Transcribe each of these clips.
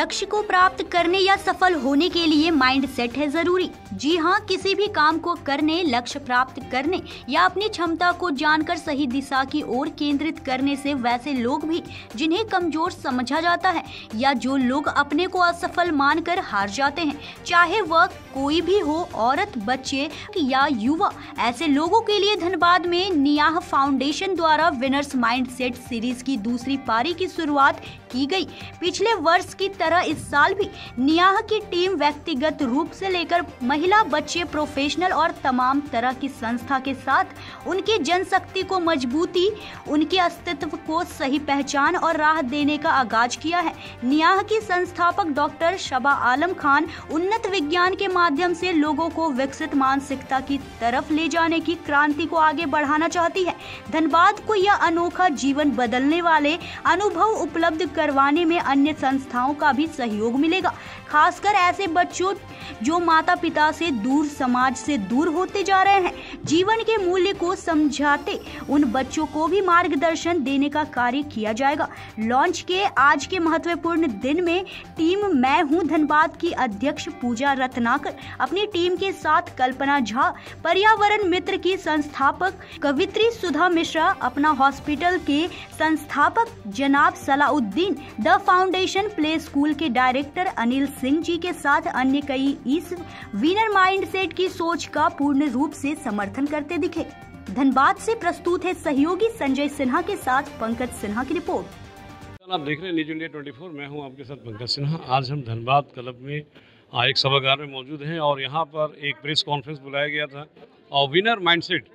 लक्ष्य को प्राप्त करने या सफल होने के लिए माइंड सेट है जरूरी। जी हाँ, किसी भी काम को करने, लक्ष्य प्राप्त करने या अपनी क्षमता को जानकर सही दिशा की ओर केंद्रित करने से वैसे लोग भी जिन्हें कमजोर समझा जाता है या जो लोग अपने को असफल मानकर हार जाते हैं, चाहे वह कोई भी हो, औरत, बच्चे या युवा, ऐसे लोगों के लिए धनबाद में नियाह फाउंडेशन द्वारा विनर्स माइंडसेट सीरीज की दूसरी पारी की शुरुआत की गई। पिछले वर्ष की तरह इस साल भी नियाह की टीम व्यक्तिगत रूप से लेकर महिला, बच्चे, प्रोफेशनल और तमाम तरह की संस्था के साथ उनकी जनशक्ति को मजबूती, उनके अस्तित्व को सही पहचान और राह देने का आगाज किया है। नियाह की संस्थापक डॉक्टर शबा आलम खान उन्नत विज्ञान के माध्यम से लोगों को विकसित मानसिकता की तरफ ले जाने की क्रांति को आगे बढ़ाना चाहती है। धनबाद को यह अनोखा जीवन बदलने वाले अनुभव उपलब्ध करवाने में अन्य संस्थाओं का भी सहयोग मिलेगा, खासकर ऐसे बच्चों जो माता पिता से दूर, समाज से दूर होते जा रहे हैं। जीवन के मूल्य को समझाते उन बच्चों को भी मार्गदर्शन देने का कार्य किया जाएगा। लॉन्च के आज के महत्वपूर्ण दिन में टीम मैं हूं धनबाद की अध्यक्ष पूजा रत्नाकर अपनी टीम के साथ कल्पना झा, पर्यावरण मित्र की संस्थापक कवित्री सुधा मिश्रा, अपना हॉस्पिटल के संस्थापक जनाब Salauddin, the foundation play school के डायरेक्टर अनिल सिंह जी के साथ अन्य कई इस विनर माइंडसेट की सोच का पूर्ण रूप से समर्थन करते दिखे। धनबाद से प्रस्तुत है सहयोगी संजय सिन्हा के साथ पंकज सिन्हा की रिपोर्ट। आप देख रहे हैं न्यूज इंडिया 24, मैं हूं आपके साथ पंकज सिन्हा। आज हम धनबाद क्लब में एक सभागार में मौजूद हैं और यहां पर एक प्रेस कॉन्फ्रेंस बुलाया गया था। और विनर माइंडसेट,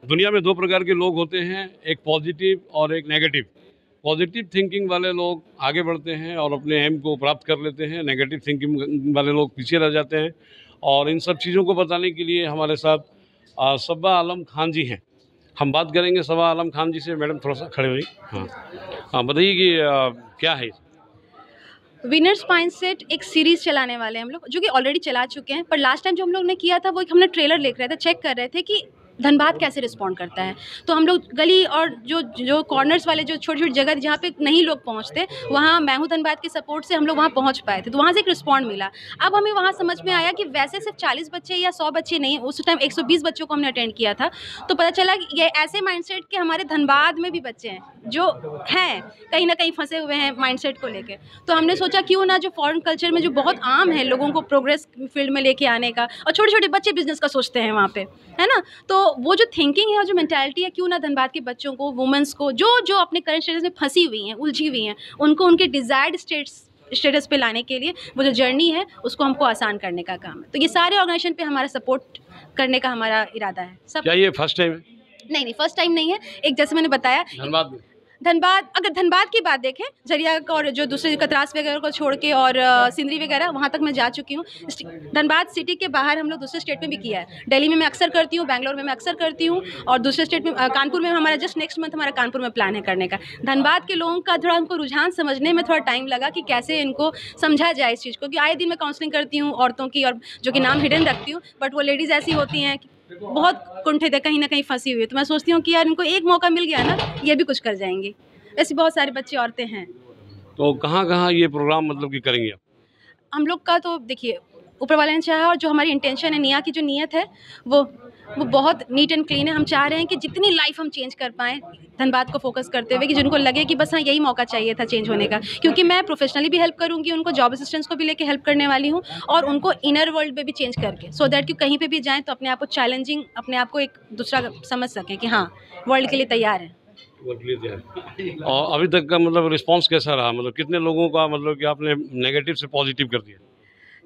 दुनिया में दो प्रकार के लोग होते हैं, एक पॉजिटिव और एक नेगेटिव। पॉजिटिव थिंकिंग वाले लोग आगे बढ़ते हैं और अपने एम को प्राप्त कर लेते हैं, नेगेटिव थिंकिंग वाले लोग पीछे रह जाते हैं। और इन सब चीज़ों को बताने के लिए हमारे साथ शबा आलम खान जी हैं। हम बात करेंगे शबा आलम खान जी से। मैडम थोड़ा सा खड़े हुई। हाँ, बताइए कि क्या है विनर्स माइंडसेट। एक सीरीज़ चलाने वाले हैं हम लोग, जो कि ऑलरेडी चला चुके हैं, पर लास्ट टाइम जो हम लोग ने किया था वो हमने ट्रेलर देख रहे थे, चेक कर रहे थे कि धनबाद कैसे रिस्पॉन्ड करता है। तो हम लोग गली और जो कॉर्नर्स वाले जो छोटी छोटी जगह जहाँ पे नहीं लोग पहुँचते, वहाँ मैं हूँ धनबाद के सपोर्ट से हम लोग वहाँ पहुँच पाए थे, तो वहाँ से एक रिस्पॉन्ड मिला। अब हमें वहाँ समझ में आया कि वैसे सिर्फ 40 बच्चे या 100 बच्चे नहीं, उस टाइम 120 बच्चों को हमने अटेंड किया था। तो पता चला कि ये ऐसे माइंडसेट के हमारे धनबाद में भी बच्चे हैं जो हैं कहीं ना कहीं फंसे हुए हैं माइंडसेट को लेकर। तो हमने सोचा क्यों ना, जो फॉरेन कल्चर में जो बहुत आम है लोगों को प्रोग्रेस फील्ड में लेके आने का, और छोटे छोटे बच्चे बिजनेस का सोचते हैं वहाँ पे, है ना। तो वो जो थिंकिंग है और जो मेंटालिटी है, क्यों ना धनबाद के बच्चों को, वुमेंस को, जो अपने करंट स्टेटस में फंसी हुई हैं, उलझी हुई हैं, उनको उनके डिज़ायर्ड स्टेटस पे लाने के लिए वो जो जर्नी है उसको हमको आसान करने का काम है। तो ये सारे ऑर्गेनाइजेशन पे हमारा सपोर्ट करने का हमारा इरादा है। सब क्या ये फर्स्ट टाइम है? नहीं, फर्स्ट टाइम नहीं है। एक जैसे मैंने बताया धनबाद, अगर धनबाद की बात देखें, झरिया और जो दूसरे कतरास वगैरह को छोड़ के और सिंदरी वगैरह, वहाँ तक मैं जा चुकी हूँ। धनबाद सिटी के बाहर हम लोग दूसरे स्टेट में भी किया है। दिल्ली में मैं अक्सर करती हूँ, बैंगलोर में मैं अक्सर करती हूँ, और दूसरे स्टेट में कानपुर में हमारा जस्ट नेक्स्ट मंथ हमारा कानपुर में प्लान है करने का। धनबाद के लोगों का थोड़ा उनको रुझान समझने में थोड़ा टाइम लगा कि कैसे इनको समझा जाए इस चीज़ को, कि आए दिन मैं काउंसलिंग करती हूँ औरतों की, और जो कि नाम हिडन रखती हूँ, बट वो लेडीज़ ऐसी होती हैं बहुत कुंठित है, कहीं ना कहीं फंसी हुई है। तो मैं सोचती हूँ कि यार इनको एक मौका मिल गया ना, ये भी कुछ कर जाएंगी। ऐसी बहुत सारे बच्चे, औरतें हैं। तो कहाँ ये प्रोग्राम मतलब कि करेंगे आप? हम लोग का तो देखिए ऊपर वाले ने चाहा, और जो हमारी इंटेंशन है, निया की जो नीयत है वो बहुत नीट एंड क्लीन है। हम चाह रहे हैं कि जितनी लाइफ हम चेंज कर पाएँ धनबाद को फोकस करते हुए, कि जिनको लगे कि बस हाँ यही मौका चाहिए था चेंज होने का। क्योंकि मैं प्रोफेशनली भी हेल्प करूँगी उनको, जॉब असिस्टेंस को भी लेके हेल्प करने वाली हूँ, और उनको इनर वर्ल्ड में भी चेंज करके, सो दैट कि कहीं पे भी जाएँ तो अपने आप को चैलेंजिंग, अपने आप को एक दूसरा समझ सकें कि हाँ वर्ल्ड के लिए तैयार है। और अभी तक का मतलब रिस्पांस कैसा रहा? मतलब कितने लोगों का मतलब कि आपने नेगेटिव से पॉजिटिव कर दिया?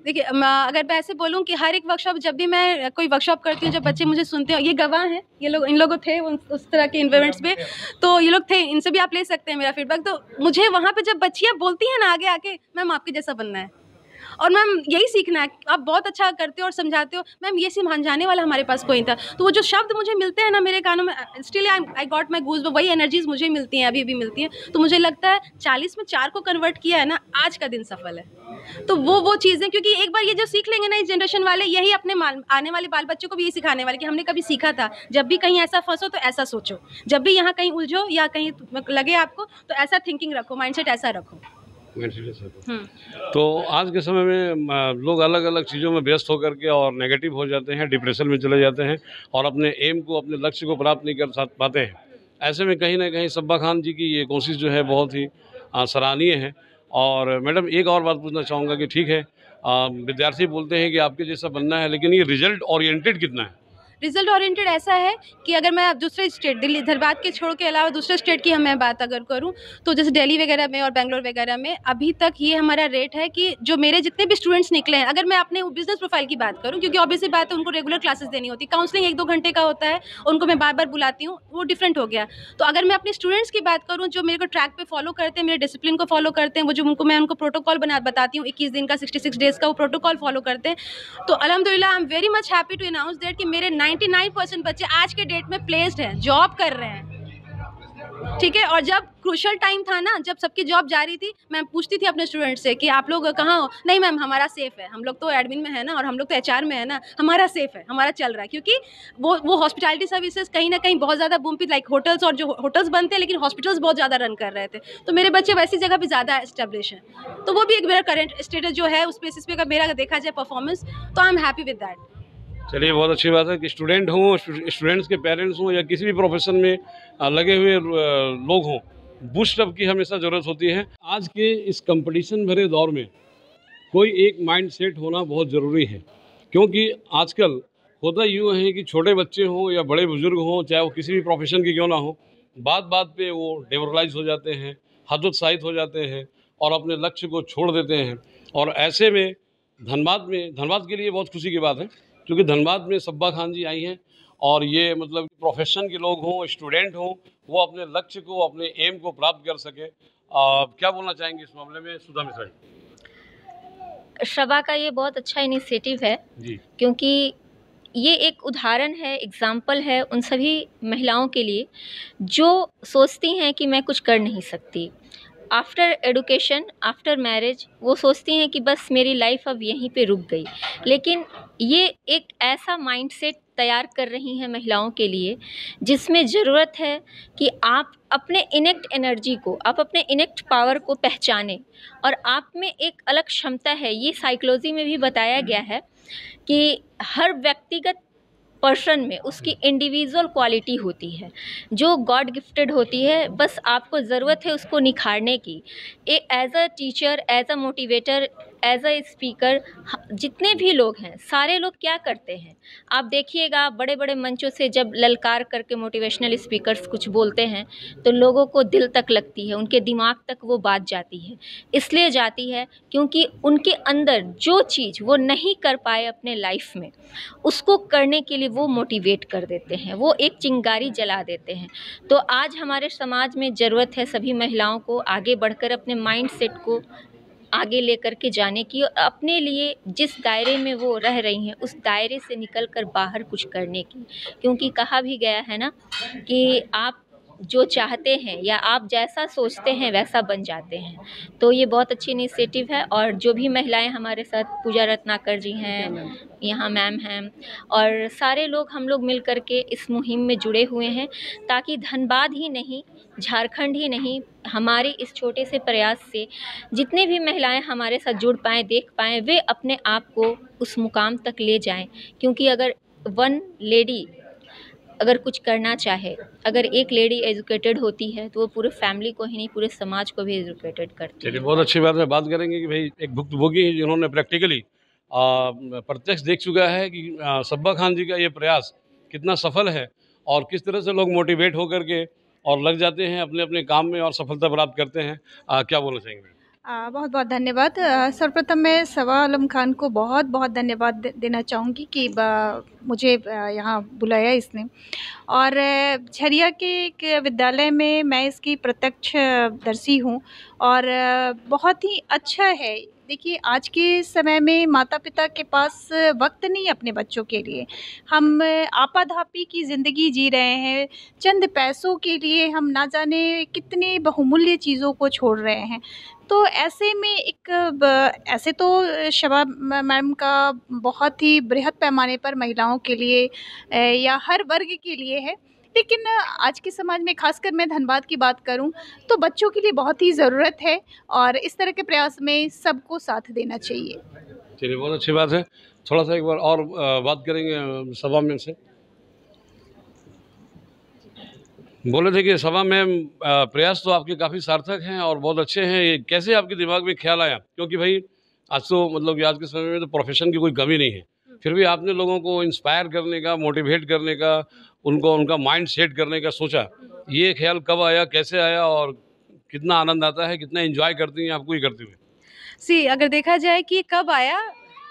देखिए, अगर मैं ऐसे बोलूँ कि हर एक वर्कशॉप, जब भी मैं कोई वर्कशॉप करती हूँ, जब बच्चे मुझे सुनते हैं, ये गवाह हैं, ये लोग, इन लोगों थे उस तरह के इन्वेंट्स में, तो ये लोग थे, इनसे भी आप ले सकते हैं मेरा फीडबैक। तो मुझे वहाँ पे जब बच्चियाँ बोलती हैं ना आगे आके, मैम आपके जैसा बनना है, और मैम यही सीखना है, आप बहुत अच्छा करते हो और समझाते हो, मैम ये समझाने वाला हमारे पास कोई था। तो वो जो शब्द मुझे मिलते हैं ना मेरे कानों में, स्टिल आई गॉट माई गूज, वही एनर्जीज मुझे मिलती हैं, अभी भी मिलती हैं। तो मुझे लगता है 40 में 4 को कन्वर्ट किया है ना, आज का दिन सफल है। तो वो चीज़ें, क्योंकि एक बार ये जो सीख लेंगे ना इस जनरेशन वाले, यही अपने आने वाले बाल बच्चों को भी यही सिखाने वाले कि हमने कभी सीखा था, जब भी कहीं ऐसा फंसो तो ऐसा सोचो, जब भी यहाँ कहीं उलझो या कहीं लगे आपको तो ऐसा थिंकिंग रखो, माइंडसेट ऐसा रखो। माइंडसेट है सर। तो आज के समय में लोग अलग अलग चीज़ों में व्यस्त होकर के और नेगेटिव हो जाते हैं, डिप्रेशन में चले जाते हैं और अपने एम को, अपने लक्ष्य को प्राप्त नहीं कर पाते हैं। ऐसे में कहीं ना कहीं सब्बा खान जी की ये कोशिश जो है बहुत ही सराहनीय है। और मैडम एक और बात पूछना चाहूँगा कि ठीक है, विद्यार्थी बोलते हैं कि आपके जैसा बनना है, लेकिन ये रिजल्ट ओरिएंटेड कितना है? रिजल्ट ओरिएंटेड ऐसा है कि अगर मैं दूसरे स्टेट, दिल्ली धनबाद के छोड़ के अलावा दूसरे स्टेट की मैं बात अगर करूं, तो जैसे दिल्ली वगैरह में और बेंगलोर वगैरह में अभी तक ये हमारा रेट है कि जो मेरे जितने भी स्टूडेंट्स निकले हैं, अगर मैं अपने बिजनेस प्रोफाइल की बात करूं, क्योंकि ऑब्वियसली बात है उनको रेगुलर क्लासेस देनी होती है, काउंसलिंग 1-2 घंटे का होता है, उनको मैं बार बार बुलाती हूँ, वो डिफरेंट हो गया। तो अगर मैं अपने स्टूडेंट्स की बात करूँ जो मेरे को ट्रैक पे फॉलो करते हैं, मेरे डिसिप्लिन को फॉलो करते हैं, वो जो मैं उनको प्रोटोकॉल बताती हूँ 21 दिन का, 66 डेज़ का वो प्रोटोकॉल फॉलो करते हैं, तो अल्हम्दुलिल्लाह I am very much happy to announce that कि मेरे 99% बच्चे आज के डेट में प्लेस्ड हैं, जॉब कर रहे हैं। ठीक है, और जब क्रूशल टाइम था ना, जब सबकी जॉब जा रही थी, मैं पूछती थी अपने स्टूडेंट से कि आप लोग कहाँ हो? नहीं मैम, हमारा सेफ है, हम लोग तो एडमिन में है ना, और हम लोग तो एचआर में है ना, हमारा सेफ है, हमारा चल रहा है। क्योंकि वो हॉस्पिटैलिटी सर्विसेज कहीं ना कहीं बहुत ज़्यादा बूम पे, लाइक होटल्स, और जो होटल्स बनते हैं लेकिन हॉस्पिटल्स बहुत ज़्यादा रन कर रहे थे, तो मेरे बच्चे वैसी जगह पर ज़्यादा एस्टेब्लिश हैं। तो वो भी एक मेरा करंट स्टेटस जो है उस बेसिस पे अगर मेरा देखा जाए परफॉर्मेंस, तो I am happy with that. चलिए, बहुत अच्छी बात है कि स्टूडेंट हों, स्टूडेंट्स के पेरेंट्स हों, या किसी भी प्रोफेशन में लगे हुए लोग हों, बूस्टअप की हमेशा ज़रूरत होती है। आज के इस कंपटीशन भरे दौर में कोई एक माइंड सेट होना बहुत ज़रूरी है, क्योंकि आजकल होता यूँ है कि छोटे बच्चे हों या बड़े बुजुर्ग हों, चाहे वो किसी भी प्रोफेशन की क्यों ना हो, बात बात पे वो डेमोरलाइज हो जाते हैं, हतोत्साहित हो जाते हैं और अपने लक्ष्य को छोड़ देते हैं। और ऐसे में धनबाद के लिए बहुत खुशी की बात है, क्योंकि धनबाद में सब्बा खान जी आई हैं और ये मतलब प्रोफेशन के लोग हों, स्टूडेंट हों, वो अपने लक्ष्य को, अपने एम को प्राप्त कर सके। क्या बोलना चाहेंगे इस मामले में सुधा मिश्रा जी? सभा का ये बहुत अच्छा इनिशिएटिव है जी, क्योंकि ये एक उदाहरण है, एग्जाम्पल है उन सभी महिलाओं के लिए जो सोचती हैं कि मैं कुछ कर नहीं सकती। आफ्टर एडुकेशन, आफ्टर मैरिज वो सोचती हैं कि बस मेरी लाइफ अब यहीं पे रुक गई, लेकिन ये एक ऐसा माइंडसेट तैयार कर रही हैं महिलाओं के लिए जिसमें ज़रूरत है कि आप अपने इनेक्ट एनर्जी को, आप अपने इनेक्ट पावर को पहचानें, और आप में एक अलग क्षमता है। ये साइकोलॉजी में भी बताया गया है कि हर व्यक्तिगत पर्सन में उसकी इंडिविजुअल क्वालिटी होती है जो गॉड गिफ्टेड होती है, बस आपको ज़रूरत है उसको निखारने की। As a teacher, as a motivator, as a speaker, जितने भी लोग हैं सारे लोग क्या करते हैं, आप देखिएगा बड़े बड़े मंचों से जब ललकार करके मोटिवेशनल स्पीकर्स कुछ बोलते हैं तो लोगों को दिल तक लगती है, उनके दिमाग तक वो बात जाती है। इसलिए जाती है क्योंकि उनके अंदर जो चीज़ वो नहीं कर पाए अपने लाइफ में, उसको करने के लिए वो मोटिवेट कर देते हैं, वो एक चिंगारी जला देते हैं। तो आज हमारे समाज में ज़रूरत है सभी महिलाओं को आगे बढ़कर अपने माइंड सेट को आगे लेकर के जाने की, और अपने लिए जिस दायरे में वो रह रही हैं उस दायरे से निकलकर बाहर कुछ करने की। क्योंकि कहा भी गया है ना कि आप जो चाहते हैं या आप जैसा सोचते हैं वैसा बन जाते हैं। तो ये बहुत अच्छी इनिशिएटिव है, और जो भी महिलाएं हमारे साथ, पूजा रत्नाकर जी हैं, यहाँ मैम हैं, और सारे लोग हम लोग मिल कर के इस मुहिम में जुड़े हुए हैं, ताकि धनबाद ही नहीं, झारखंड ही नहीं, हमारे इस छोटे से प्रयास से जितने भी महिलाएं हमारे साथ जुड़ पाएँ, देख पाएँ, वे अपने आप को उस मुकाम तक ले जाएं। क्योंकि अगर वन लेडी अगर कुछ करना चाहे, अगर एक लेडी एजुकेटेड होती है तो वो पूरे फैमिली को ही नहीं, पूरे समाज को भी एजुकेटेड करती है। चलिए, बहुत अच्छी बात है। बात करेंगे कि भाई एक भुक्तभोगी है जिन्होंने प्रैक्टिकली प्रत्यक्ष देख चुका है कि सब्बा खान जी का ये प्रयास कितना सफल है और किस तरह से लोग मोटिवेट होकर के और लग जाते हैं अपने अपने काम में और सफलता प्राप्त करते हैं। क्या बोलना चाहेंगे? बहुत बहुत धन्यवाद। सर्वप्रथम मैं सवा आलम खान को बहुत बहुत धन्यवाद देना चाहूँगी कि मुझे यहाँ बुलाया इसने, और झरिया के एक विद्यालय में मैं इसकी प्रत्यक्षदर्शी हूँ, और बहुत ही अच्छा है। देखिए, आज के समय में माता पिता के पास वक्त नहीं अपने बच्चों के लिए, हम आपाधापी की ज़िंदगी जी रहे हैं, चंद पैसों के लिए हम ना जाने कितनी बहुमूल्य चीज़ों को छोड़ रहे हैं। तो ऐसे में ऐसे तो शबा मैम का बहुत ही बृहद पैमाने पर महिलाओं के लिए या हर वर्ग के लिए है, लेकिन आज के समाज में खासकर मैं धनबाद की बात करूं तो बच्चों के लिए बहुत ही ज़रूरत है और इस तरह के प्रयास में सबको साथ देना चाहिए। चलिए, बहुत अच्छी बात है। थोड़ा सा एक बार और बात करेंगे सभा में से। बोले थे कि सभा में प्रयास तो आपके काफ़ी सार्थक हैं और बहुत अच्छे हैं। ये कैसे आपके दिमाग में ख्याल आया? क्योंकि भाई आज तो मतलब कि आज के समय में तो प्रोफेशन की कोई कमी नहीं है, फिर भी आपने लोगों को इंस्पायर करने का, मोटिवेट करने का, उनको उनका माइंड सेट करने का सोचा। ये ख्याल कब आया, कैसे आया और कितना आनंद आता है, कितना एंजॉय करती हैं आपको ये करते हुए? अगर देखा जाए कि कब आया,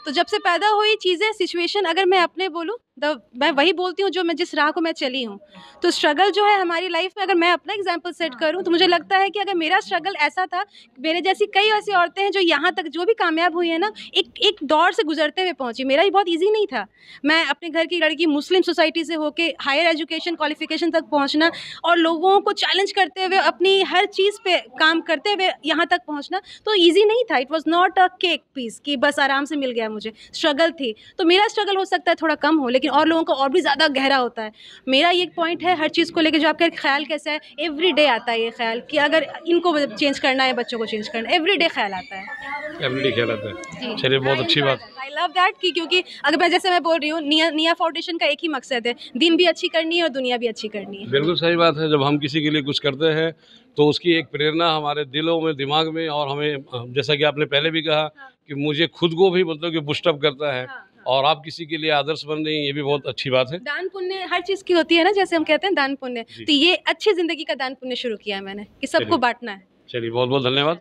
तो जब से पैदा हुई चीज़ें, सिचुएशन, अगर मैं अपने बोलूँ तो मैं वही बोलती हूँ जो मैं जिस राह को मैं चली हूँ। तो स्ट्रगल जो है हमारी लाइफ में, अगर मैं अपना एग्जांपल सेट करूँ तो मुझे लगता है कि अगर मेरा स्ट्रगल ऐसा था, मेरे जैसी कई ऐसी औरतें हैं जो यहाँ तक जो भी कामयाब हुई है ना, एक दौर से गुजरते हुए पहुँची। मेरा भी बहुत ईजी नहीं था। मैं अपने घर की लड़की, मुस्लिम सोसाइटी से होके हायर एजुकेशन क्वालिफिकेशन तक पहुँचना और लोगों को चैलेंज करते हुए अपनी हर चीज़ पे काम करते हुए यहाँ तक पहुँचना तो ईजी नहीं था। It was not a cake piece कि बस आराम से मिल गया मुझे। स्ट्रगल थी। तो मेरा स्ट्रगल हो सकता है थोड़ा कम हो, लेकिन और लोगों का और भी ज़्यादा गहरा होता है। मेरा ये पॉइंट है हर चीज़ को लेकर, जो आपका ख्याल कैसा है, एवरी डे आता है ये ख्याल कि अगर इनको चेंज करना है, बच्चों को चेंज करना है, एवरी डे ख्याल आता है। एवरीडे ख्याल आता है। चलिए, बहुत अच्छी बात। आई लव दैट कि क्योंकि अगर मैं जैसे मैं बोल रही हूँ, निया फाउंडेशन का एक ही मकसद है, दिन भी अच्छी करनी है और दुनिया भी अच्छी करनी है। बिल्कुल सही बात है। जब हम किसी के लिए कुछ करते हैं तो उसकी एक प्रेरणा हमारे दिलों में, दिमाग में, और हमें, जैसा कि आपने पहले भी कहा कि मुझे खुद को भी मतलब कि बूस्ट अप करता है। और आप किसी के लिए आदर्श बन रही हैं, ये भी बहुत अच्छी बात है। दान पुण्य हर चीज़ की होती है ना, जैसे हम कहते हैं दान पुण्य, तो ये अच्छी ज़िंदगी का दान पुण्य शुरू किया है मैंने कि सबको बांटना है। चलिए, बहुत बहुत धन्यवाद।